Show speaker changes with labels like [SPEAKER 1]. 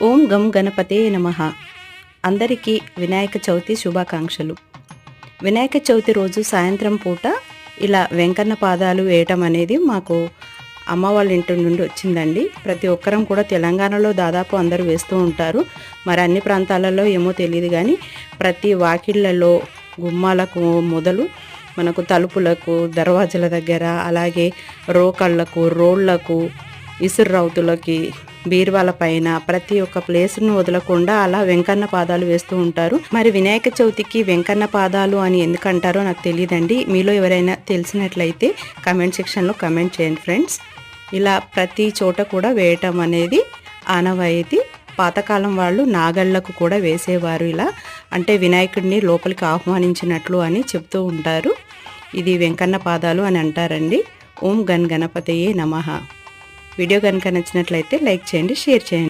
[SPEAKER 1] ఓం గం గణపతే నమః. అందరికీ వినాయక చవితి శుభాకాంక్షలు. వినాయక చవితి రోజు సాయంత్రం పూట ఇలా వెంకన్న పాదాలు వేయటం అనేది మాకు అమ్మ వాళ్ళ ఇంటి నుండి వచ్చిందండి. ప్రతి ఒక్కరం కూడా తెలంగాణలో దాదాపు అందరూ వేస్తూ ఉంటారు. మరి అన్ని ప్రాంతాలలో ఏమో తెలియదు, కానీ ప్రతి వాకిళ్లలో గుమ్మాలకు మొదలు మనకు తలుపులకు, దర్వాజల దగ్గర, అలాగే రోకళ్లకు, రోళ్లకు, ఇసురౌతులకి, బీరువాల పైన ప్రతి ఒక్క ప్లేస్ను వదలకుండా అలా వెంకన్న పాదాలు వేస్తూ ఉంటారు. మరి వినాయక చవితికి వెంకన్న పాదాలు అని ఎందుకంటారో నాకు తెలియదండి. మీలో ఎవరైనా తెలిసినట్లయితే కమెంట్ సెక్షన్లో కమెంట్ చేయండి ఫ్రెండ్స్. ఇలా ప్రతి చోట కూడా వేయటం అనేది ఆనవాయితీ. పాతకాలం వాళ్ళు నాగళ్లకు కూడా వేసేవారు. ఇలా అంటే వినాయకుడిని లోపలికి ఆహ్వానించినట్లు అని చెప్తూ ఉంటారు. ఇది వెంకన్న పాదాలు అని అంటారండి. ఓం గణపతయే నమః. వీడియో కనుక నచ్చినట్లయితే లైక్ చేయండి, షేర్ చేయండి.